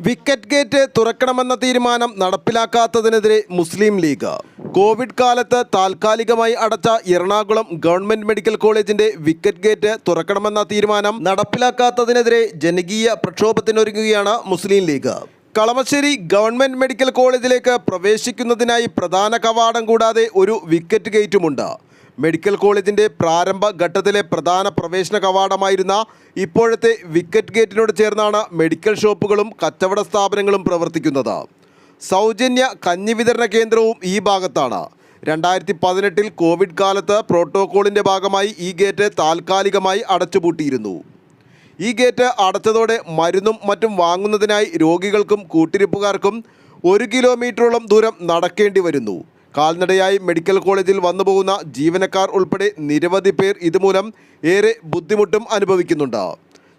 Wicket gate തുറക്കണമെന്ന തീരുമാനം നടപ്പിലാക്കാത്തതിനെതിരെ മുസ്ലിം league. Covid കാലത്ത് താൽക്കാലികമായി അടച്ച എറണാകുളം ഗവൺമെന്റ് മെഡിക്കൽ കോളേജിന്റെ വിക്കറ്റ് ഗേറ്റ് തുറക്കണമെന്ന തീരുമാനം നടപ്പിലാക്കാത്തതിനെതിരെ ജനകീയ പ്രക്ഷോഭത്തിനൊരുങ്ങുകയാണ് മുസ്ലിം ലീഗ്. കളമശ്ശേരി ഗവൺമെന്റ് മെഡിക്കൽ കോളേജിലേക്ക് പ്രവേശിക്കുന്നതിനായി പ്രധാന കവാടം കൂടാതെ ഒരു വിക്കറ്റ് ഗേറ്റുമുണ്ട്. മെഡിക്കൽ കോളേജിൻ്റെ പ്രാരംഭ ഘട്ടത്തിലെ പ്രധാന പ്രവേശന കവാടമായിരുന്ന ഇപ്പോഴത്തെ വിക്കറ്റ് ഗേറ്റിനോട് ചേർന്നാണ് മെഡിക്കൽ ഷോപ്പുകളും കച്ചവട സ്ഥാപനങ്ങളും പ്രവർത്തിക്കുന്നത്. സൗജന്യ കഞ്ഞി വിതരണ കേന്ദ്രവും ഈ ഭാഗത്താണ്. 2018 കോവിഡ് കാലത്ത് പ്രോട്ടോക്കോളിൻ്റെ ഭാഗമായി ഈ ഗേറ്റ് താൽക്കാലികമായി അടച്ചുപൂട്ടിയിരുന്നു. ഈ ഗേറ്റ് അടച്ചതോടെ മരുന്നും മറ്റും വാങ്ങുന്നതിനായി രോഗികൾക്കും കൂട്ടിരിപ്പുകാർക്കും 1 കിലോമീറ്ററോളം ദൂരം നടക്കേണ്ടി വരുന്നു. കാൽനടയായി മെഡിക്കൽ കോളേജിൽ വന്നുപോകുന്ന ജീവനക്കാർ ഉൾപ്പെടെ നിരവധി പേർ ഇതുമൂലം ഏറെ ബുദ്ധിമുട്ടും അനുഭവിക്കുന്നുണ്ട്.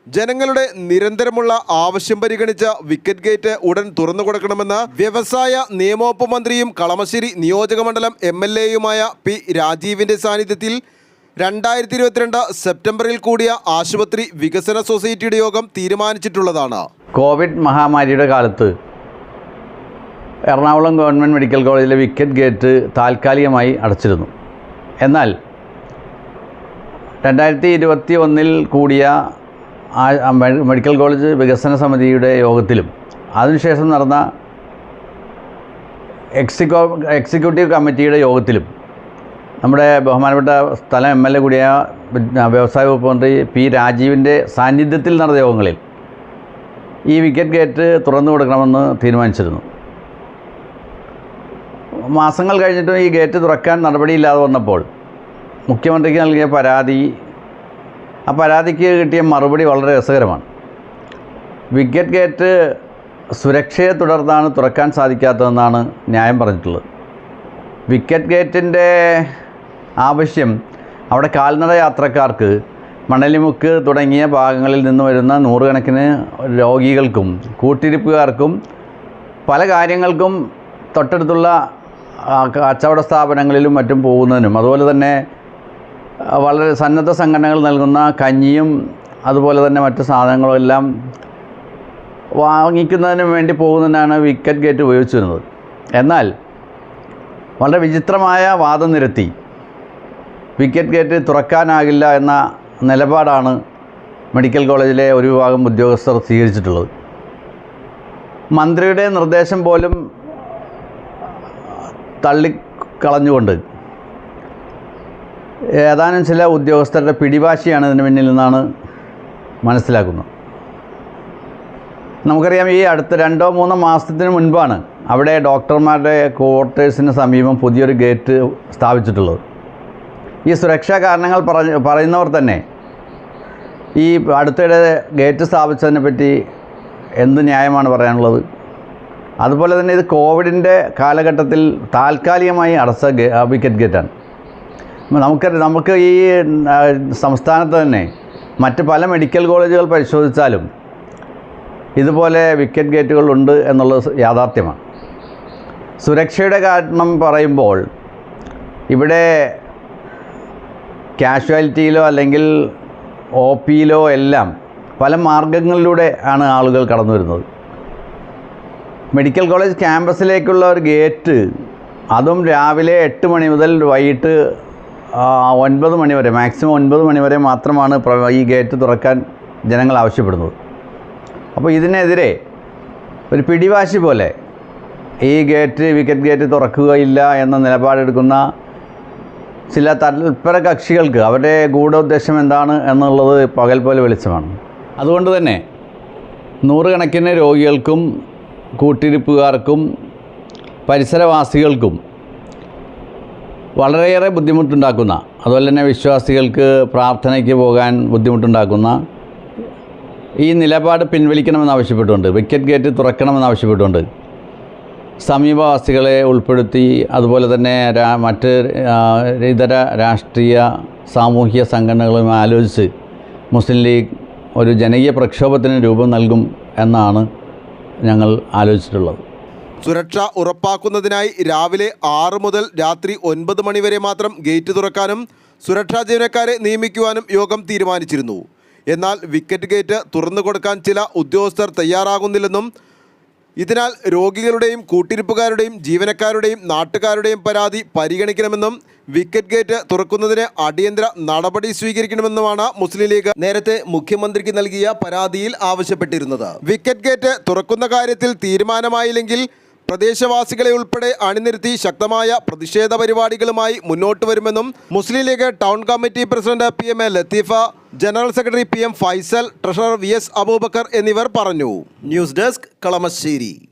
ജനങ്ങളുടെ നിരന്തരമുള്ള ആവശ്യം പരിഗണിച്ച വിക്കറ്റ് ഗേറ്റ് ഉടൻ തുറന്നു കൊടുക്കണമെന്ന് വ്യവസായ നിയമവകുപ്പ് മന്ത്രിയും കളമശ്ശേരി നിയോജകമണ്ഡലം MLA-യുമായ പി രാജീവിൻ്റെ സാന്നിധ്യത്തിൽ 2022 സെപ്റ്റംബറിൽ കൂടിയ ആശുപത്രി വികസന സൊസൈറ്റിയുടെ യോഗം തീരുമാനിച്ചിട്ടുള്ളതാണ്. കോവിഡ് മഹാമാരിയുടെ കാലത്ത് എറണാകുളം ഗവൺമെൻറ് മെഡിക്കൽ കോളേജിലെ വിക്കറ്റ് ഗേറ്റ് താൽക്കാലികമായി അടച്ചിരുന്നു. എന്നാൽ 2021 കൂടിയ മെഡിക്കൽ കോളേജ് വികസന സമിതിയുടെ യോഗത്തിലും അതിനുശേഷം നടന്ന എക്സിക്യൂട്ടീവ് കമ്മിറ്റിയുടെ യോഗത്തിലും നമ്മുടെ ബഹുമാനപ്പെട്ട സ്ഥലം MLA കൂടിയ വ്യവസായ വകുപ്പ് മന്ത്രി പി രാജീവിൻ്റെ സാന്നിധ്യത്തിൽ നടന്ന യോഗങ്ങളിൽ ഈ വിക്കറ്റ് ഗേറ്റ് തുറന്നു കൊടുക്കണമെന്ന് തീരുമാനിച്ചിരുന്നു. മാസങ്ങൾ കഴിഞ്ഞിട്ടും ഈ ഗേറ്റ് തുറക്കാൻ നടപടിയില്ലാതെ വന്നപ്പോൾ മുഖ്യമന്ത്രിക്ക് നൽകിയ ആ പരാതിക്ക് കിട്ടിയ മറുപടി വളരെ രസകരമാണ്. വിക്കറ്റ് ഗേറ്റ് സുരക്ഷയെ തുടർന്നാണ് തുറക്കാൻ സാധിക്കാത്തതെന്നാണ് ന്യായം പറഞ്ഞിട്ടുള്ളത്. വിക്കറ്റ് ഗേറ്റിൻ്റെ ആവശ്യം അവിടെ കാൽനട യാത്രക്കാർക്ക് മണലിമുക്ക് തുടങ്ങിയ ഭാഗങ്ങളിൽ നിന്ന് വരുന്ന നൂറുകണക്കിന് രോഗികൾക്കും കൂട്ടിരിപ്പുകാർക്കും പല കാര്യങ്ങൾക്കും തൊട്ടടുത്തുള്ള കച്ചവട സ്ഥാപനങ്ങളിലും മറ്റും പോകുന്നതിനും അതുപോലെ തന്നെ വളരെ സന്നദ്ധ സംഘടനകൾ നൽകുന്ന കഞ്ഞിയും അതുപോലെ തന്നെ മറ്റ് സാധനങ്ങളും എല്ലാം വാങ്ങിക്കുന്നതിനും വേണ്ടി പോകുന്നതിനാണ് വിക്കറ്റ് ഗേറ്റ് ഉപയോഗിച്ചു വരുന്നത്. എന്നാൽ വളരെ വിചിത്രമായ വാദം നിരത്തി വിക്കറ്റ് ഗേറ്റ് തുറക്കാനാകില്ല എന്ന നിലപാടാണ് മെഡിക്കൽ കോളേജിലെ ഒരു വിഭാഗം ഉദ്യോഗസ്ഥർ സ്വീകരിച്ചിട്ടുള്ളത്. മന്ത്രിയുടെ നിർദ്ദേശം പോലും തള്ളിക്കളഞ്ഞുകൊണ്ട് ഏതാനും ചില ഉദ്യോഗസ്ഥരുടെ പിടിവാശിയാണ് ഇതിന് പിന്നിൽ നിന്നാണ് മനസ്സിലാക്കുന്നത്. നമുക്കറിയാം, ഈ അടുത്ത 2-3 മാസത്തിന് മുൻപാണ് അവിടെ ഡോക്ടർമാരുടെ ക്വാർട്ടേഴ്സിന് സമീപം പുതിയൊരു ഗേറ്റ് സ്ഥാപിച്ചിട്ടുള്ളത്. ഈ സുരക്ഷാ കാരണങ്ങൾ പറയുന്നവർ തന്നെ ഈ അടുത്തിടെ ഗേറ്റ് സ്ഥാപിച്ചതിനെ പറ്റി എന്ത് ന്യായമാണ് പറയാനുള്ളത്? അതുപോലെ തന്നെ ഇത് കോവിഡിൻ്റെ കാലഘട്ടത്തിൽ താൽക്കാലികമായി അടച്ച വിക്കറ്റ് ഗേറ്റാണ്. നമുക്ക് ഈ സംസ്ഥാനത്ത് തന്നെ മറ്റ് പല മെഡിക്കൽ കോളേജുകൾ പരിശോധിച്ചാലും ഇതുപോലെ വിക്കറ്റ് ഗേറ്റുകളുണ്ട് എന്നുള്ളത് യാഥാർത്ഥ്യമാണ്. സുരക്ഷയുടെ കാരണം പറയുമ്പോൾ ഇവിടെ കാഷ്വാലിറ്റിയിലോ അല്ലെങ്കിൽ OPയിലോ എല്ലാം പല മാർഗങ്ങളിലൂടെ ആണ് ആളുകൾ കടന്നു വരുന്നത്. മെഡിക്കൽ കോളേജ് ക്യാമ്പസിലേക്കുള്ള ഒരു ഗേറ്റ്, അതും രാവിലെ 8 മണി മുതൽ വൈകിട്ട് 9 മണി വരെ, മാക്സിമം 9 മണി വരെ മാത്രമാണ് ഈ ഗേറ്റ് തുറക്കാൻ ജനങ്ങൾ ആവശ്യപ്പെടുന്നത്. അപ്പോൾ ഇതിനെതിരെ ഒരു പിടിവാശി പോലെ ഈ വിക്കറ്റ് ഗേറ്റ് തുറക്കുകയില്ല എന്ന നിലപാടെടുക്കുന്ന ചില തൽപര കക്ഷികൾക്ക് അവരുടെ ഗൂഢോദ്ദേശം എന്താണ് എന്നുള്ളത് പകൽ പോലെ വെളിച്ചമാണ്. അതുകൊണ്ട് തന്നെ നൂറുകണക്കിന് രോഗികൾക്കും കൂട്ടിരിപ്പുകാർക്കും പരിസരവാസികൾക്കും വളരെയേറെ ബുദ്ധിമുട്ടുണ്ടാക്കുന്ന, അതുപോലെ തന്നെ വിശ്വാസികൾക്ക് പ്രാർത്ഥനയ്ക്ക് പോകാൻ ബുദ്ധിമുട്ടുണ്ടാക്കുന്ന ഈ നിലപാട് പിൻവലിക്കണമെന്നാവശ്യപ്പെട്ടുകൊണ്ട്, വിക്കറ്റ് ഗേറ്റ് തുറക്കണമെന്നാവശ്യപ്പെട്ടുകൊണ്ട് സമീപവാസികളെ ഉൾപ്പെടുത്തി അതുപോലെ തന്നെ മറ്റ് ഇതര രാഷ്ട്രീയ സാമൂഹിക സംഘടനകളുമായി ആലോചിച്ച് മുസ്ലിം ലീഗ് ഒരു ജനകീയ പ്രക്ഷോഭത്തിന് രൂപം നൽകും എന്നാണ് ഞങ്ങൾ ആലോചിച്ചിട്ടുള്ളത്. സുരക്ഷ ഉറപ്പാക്കുന്നതിനായി രാവിലെ 6 മുതൽ രാത്രി 9 മണി വരെ മാത്രം ഗേറ്റ് തുറക്കാനും സുരക്ഷാ ജീവനക്കാരെ നിയമിക്കുവാനും യോഗം തീരുമാനിച്ചിരുന്നു. എന്നാൽ വിക്കറ്റ് ഗേറ്റ് തുറന്നു കൊടുക്കാൻ ചില ഉദ്യോഗസ്ഥർ തയ്യാറാകുന്നില്ലെന്നും ഇതിനാൽ രോഗികളുടെയും കൂട്ടിരിപ്പുകാരുടെയും ജീവനക്കാരുടെയും നാട്ടുകാരുടെയും പരാതി പരിഗണിക്കണമെന്നും വിക്കറ്റ് ഗേറ്റ് തുറക്കുന്നതിന് അടിയന്തര നടപടി സ്വീകരിക്കണമെന്നുമാണ് മുസ്ലിം ലീഗ് നേരത്തെ മുഖ്യമന്ത്രിക്ക് നൽകിയ പരാതിയിൽ ആവശ്യപ്പെട്ടിരുന്നത്. വിക്കറ്റ് ഗേറ്റ് തുറക്കുന്ന കാര്യത്തിൽ തീരുമാനമായില്ലെങ്കിൽ പ്രദേശവാസികളെ ഉൾപ്പെടെ അണിനിരത്തി ശക്തമായ പ്രതിഷേധ പരിപാടികളുമായി മുന്നോട്ട് വരുമെന്നും Muslim League town committee president PM Latheefa, general secretary PM Faisal, treasurer VS Aboobacker എന്നിവർ പറഞ്ഞു. News desk Kalamassery.